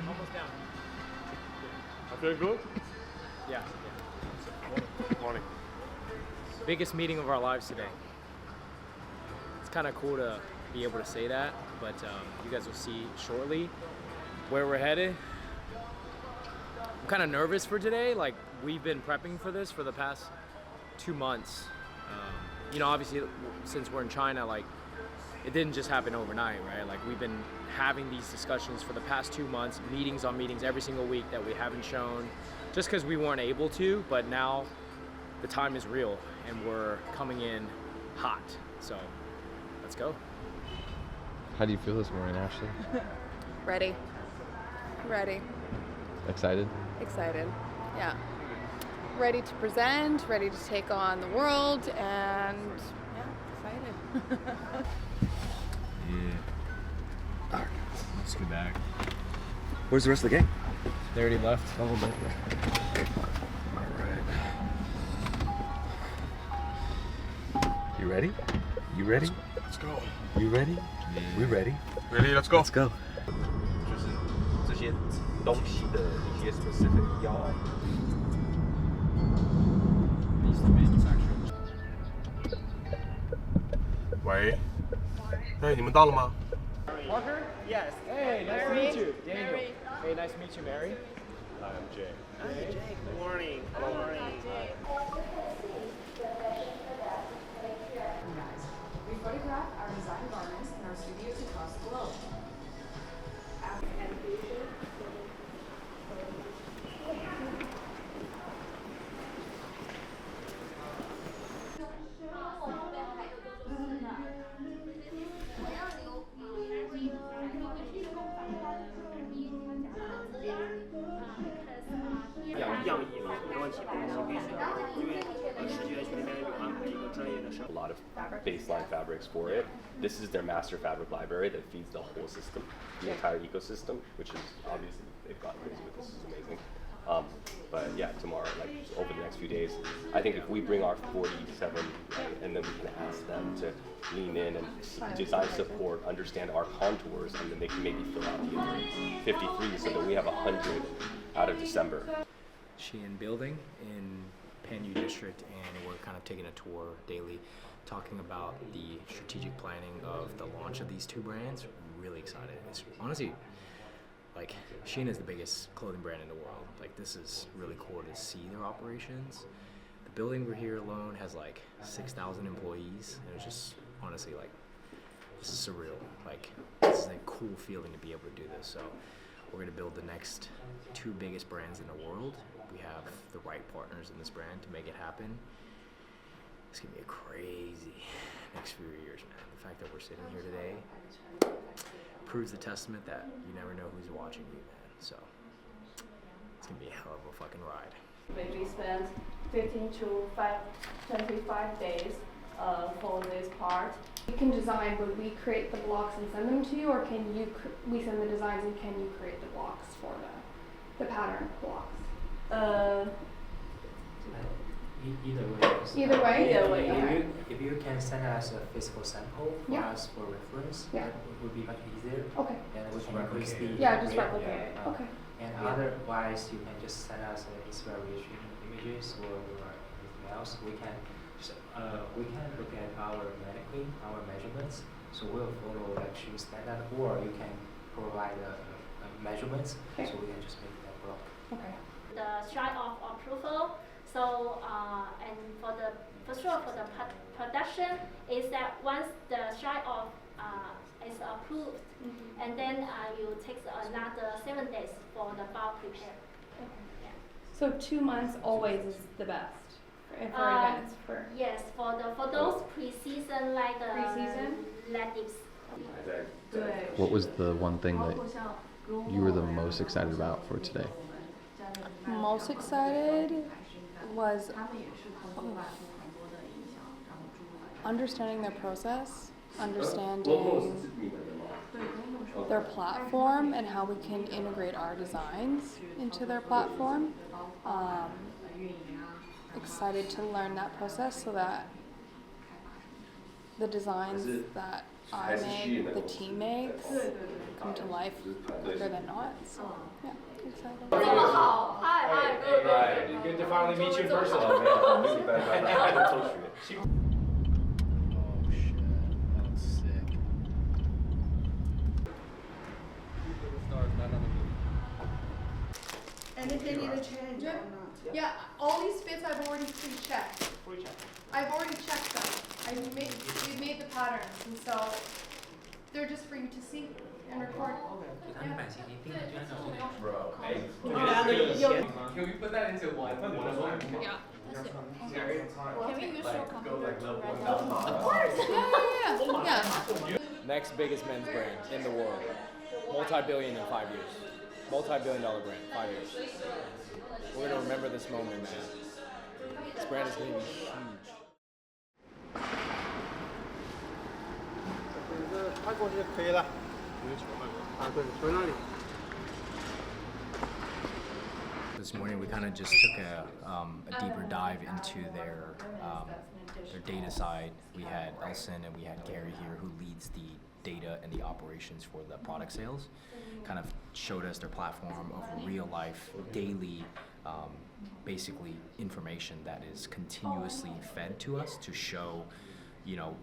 Almost down. I feel good? Yeah. Morning. Biggest meeting of our lives today. It's kind of cool to be able to say that, but you guys will see shortly where we're headed. I'm kind of nervous for today. Like, we've been prepping for this for the past 2 months. You know, obviously, since we're in China, like, it didn't just happen overnight, right? Like, we've been having these discussions for the past 2 months, meetings on meetings every single week that we haven't shown, just because we weren't able to, but now the time is real and we're coming in hot. So let's go. How do you feel this morning, Ashley? Ready. Excited? Excited. Yeah. Ready to present, ready to take on the world, and yeah, excited. Yeah. Alright, let's get back. Where's the rest of the gang? They already left. Oh, man. Alright. You ready? You ready? Let's go. You ready? Yeah. We ready? Ready? Let's go. Let's go. 就是这些东西的一些 specific 要。喂，哎，你们到了吗？ Parker? Yes. Hey, nice to meet you. Daniel. Mary. Hey, nice to meet you, Mary. Hi, I'm Jay. Hey Jake, good morning. Good morning. We photograph our design garments in our studios across the globe. A lot of baseline fabrics for it. This is their master fabric library that feeds the whole system, the entire ecosystem, which is obviously they've gotten crazy with this. Is amazing. But yeah, tomorrow, like over the next few days, I think if we bring our 47, right, and then we can ask them to lean in and design support, understand our contours, and then they can maybe fill out the other 53 so that we have 100 out of December. Shein building in Panyu district, and we're kind of taking a tour daily, talking about the strategic planning of the launch of these two brands. Really excited. It's honestly, like, Shein is the biggest clothing brand in the world. Like, this is really cool to see their operations. The building we're here alone has like 6,000 employees, and it's just honestly like, this is surreal. Like, this is a cool feeling to be able to do this. So we're gonna build the next two biggest brands in the world. We have the right partners in this brand to make it happen. It's gonna be a crazy next few years, man. The fact that we're sitting here today proves the testament that you never know who's watching you, man. So it's gonna be a hell of a fucking ride. We spent 15 to 25 days for this part. You can design, but we create the blocks and send them to you, or can you? We send the designs, and can you create the blocks for the pattern blocks? Either way. Either way? Either way, okay. If you can send us a physical sample for Yeah. us for reference, Yeah. that would be much easier. Okay. And we can increase the Yeah, just rate. replicate it. Okay. And otherwise, you can just send us inspiration images or anything else. We can look at our mannequin, our measurements. So we'll follow like shoe standard, or you can provide measurements. Okay. So we can just make that block. Okay. The strike of approval. So and for sure for the production is that once the strike of is approved, and then you take another 7 days for the bulk prepare. Okay. Yeah. So 2 months always is the best for events. For Yes, for those pre-season like the Pre-season? ladies. What was the one thing that you were the most excited about for today? Most excited was understanding their process, understanding their platform and how we can integrate our designs into their platform. Excited to learn that process so that the designs that I make, the team makes, come to life quicker than not. So yeah, excited. Good to finally meet you in person. Oh man, Anything need to change or not? Yeah, all these fits I've already pre-checked. I've already checked them. We made the patterns, and so they're just for you to see and record. Bro, hey. Can we put that into one? Yeah. Can we use your computer to write Of course. Yeah. Next biggest men's brand in the world. Multi-billion in 5 years. Multi-billion-dollar brand, 5 years. We're gonna remember this moment, man. This brand is gonna be huge. 拍过去就可以了。啊，对，从那里。 This morning we kind of just took a deeper dive into their data side. We had Elson and we had Gary here who leads the data and the operations for the product sales. Kind of showed us their platform of real life, daily, basically information that is continuously fed to us to show, you know,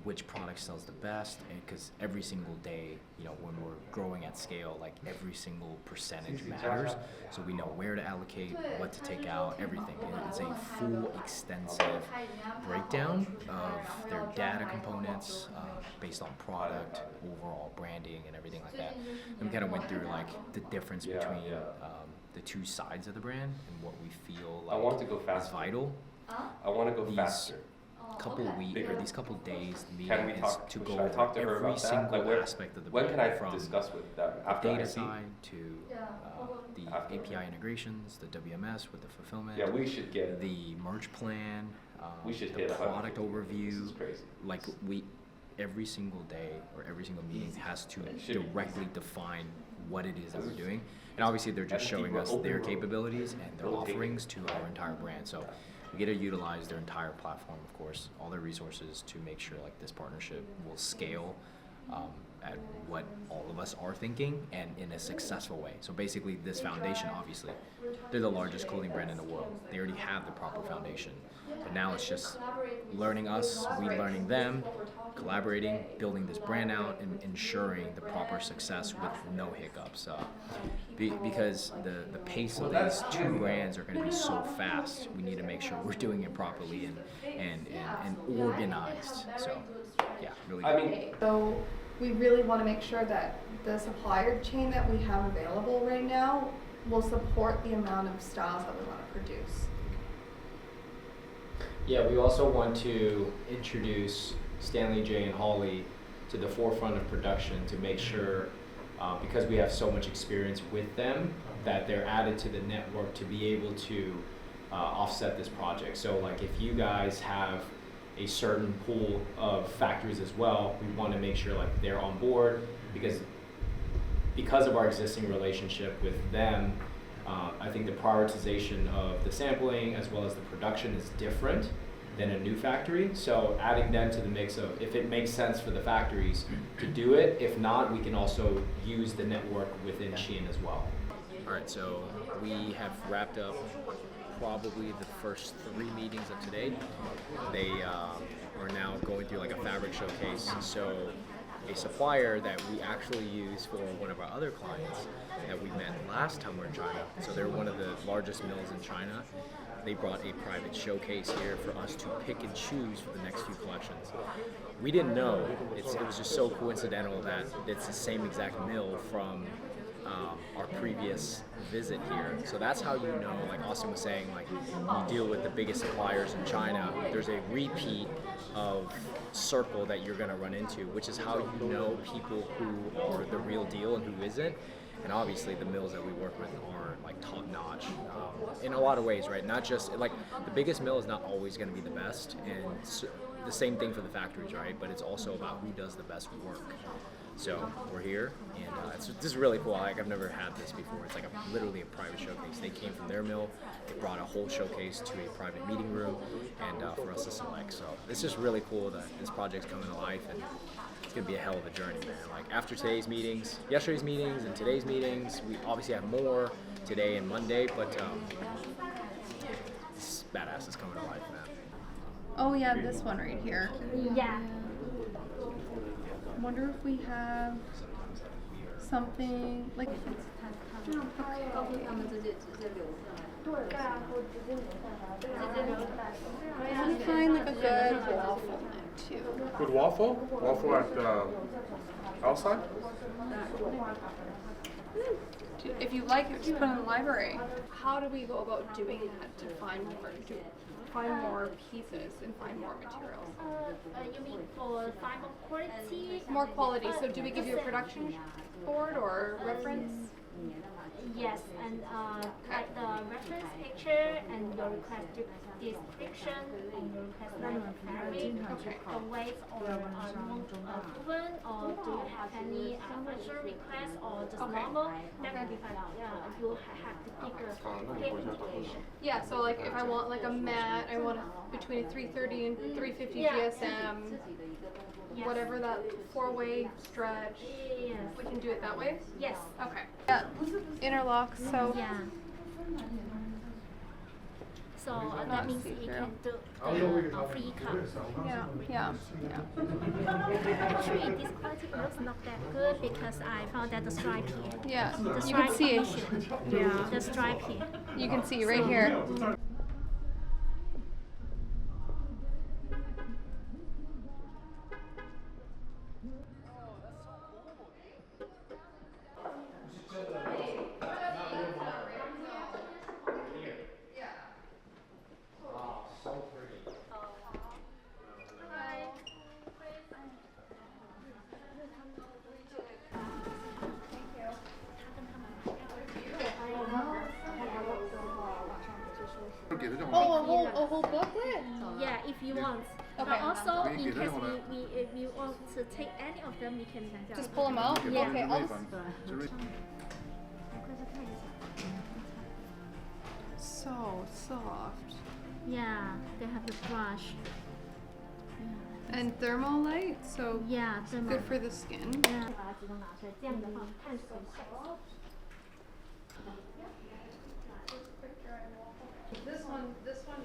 which product sells the best, because every single day, you know, when we're growing at scale, like every single percentage matters. So we know where to allocate, what to take out, everything. It's a full, extensive breakdown of their data components based on product, overall branding, and everything like that. And we kind of went through like the difference between the two sides of the brand and what we feel like I want to go is faster. vital. I want to go faster. These couple days meeting Can we is talk? to Should go I talk to her every about that? single Like, where- aspect of the When brand, can I from discuss with them the after I data see? side to the After. API integrations, the WMS with the fulfillment, Yeah, we should get. the merch plan, We should the hit 100. product This overview. is crazy. Like every single day or every single meeting has to should be directly define what it is that we're doing. And obviously they're just showing us their capabilities and their offerings to our entire brand. So we get to utilize their entire platform, of course, all their resources to make sure like this partnership will scale at what all of us are thinking and in a successful way. So basically this foundation, obviously, they're the largest clothing brand in the world. They already have the proper foundation. But now it's just learning us, we learning them, collaborating, building this brand out, and ensuring the proper success with no hiccups. Because the pace of these two brands are going to be so fast, we need to make sure we're doing it properly and organized. So, yeah, really good. So we really want to make sure that the supplier chain that we have available right now will support the amount of styles that we want to produce. Yeah, we also want to introduce Stanley, Jay, and Holly to the forefront of production to make sure, because we have so much experience with them, that they're added to the network to be able to offset this project. So like if you guys have a certain pool of factories as well, we want to make sure like they're on board because of our existing relationship with them. I think the prioritization of the sampling as well as the production is different than a new factory. So adding them to the mix of if it makes sense for the factories to do it. If not, we can also use the network within Shein as well. All right, so we have wrapped up probably the first 3 meetings of today. They are now going through like a fabric showcase. So a supplier that we actually use for one of our other clients that we met last time we were in China. So they're one of the largest mills in China. They brought a private showcase here for us to pick and choose for the next few collections. We didn't know. It was just so coincidental that it's the same exact mill from our previous visit here. So that's how you know, like Austin was saying, like you deal with the biggest suppliers in China, there's a repeat of circle that you're gonna run into, which is how you know people who are the real deal and who isn't. And obviously the mills that we work with are like top notch in a lot of ways, right? Not just like the biggest mill is not always gonna be the best, and the same thing for the factories, right? But it's also about who does the best work. So we're here, and this is really cool. Like, I've never had this before. It's like literally a private showcase. They came from their mill. They brought a whole showcase to a private meeting room, and for us to select. So it's just really cool that this project's coming to life, and it's gonna be a hell of a journey, man. Like after today's meetings, yesterday's meetings, and today's meetings, we obviously have more today and Monday, but this badass is coming to life, man. Oh yeah, this one right here. Yeah. I wonder if we have something like. Can we find like a good waffle net too? Good waffle? Waffle at outside? If you like it, just put it in the library. How do we go about doing that to find more pieces and find more materials? You mean for find more quality? More quality. So do we give you a production board or reference? Yes, and like the reference picture and your request description and your request like fabric, the weight or proven, or do you have any special request or just normal? That will be fine. Yeah, you have to pick a application. Yeah, so like if I want like a mat, I want between a 330 and 350 GSM. Yes. Whatever that 4-way stretch. Yes. We can do it that way? Yes. Okay. Yeah. Interlocks, so. Yeah. So that means you can do the free cut. Yeah. Actually, this quality looks not that good because I found that the stripe here. Yeah, The you stripe can see it. issue. Yeah. The stripe here. You can see right here. Oh, a whole booklet? Yeah, if you want. Okay. But also, in case if you want to take any of them, you can Just pull them out? Yeah. Okay, I'll just... So soft. Yeah, they have the brush. And thermolite, so Yeah, good for the skin. Yeah. This one, no, this one.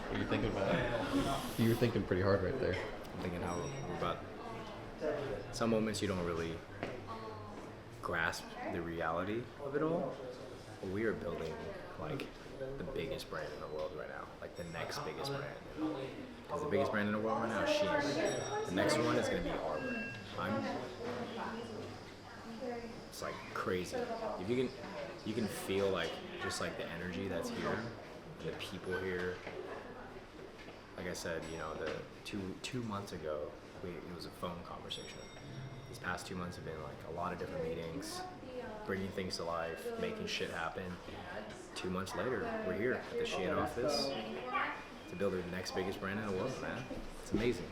What are you thinking about? You were thinking pretty hard right there. I'm thinking how we're about some moments you don't really grasp the reality of it all. But we are building like the biggest brand in the world right now, like the next biggest brand. Because the biggest brand in the world right now is Shein. The next one is gonna be our brand. It's like crazy. If you can feel like just like the energy that's here, the people here. Like I said, you know, the two months ago, it was a phone conversation. These past 2 months have been like a lot of different meetings, bringing things to life, making shit happen. 2 months later, we're here at the Shein office to build the next biggest brand in the world, man. It's amazing.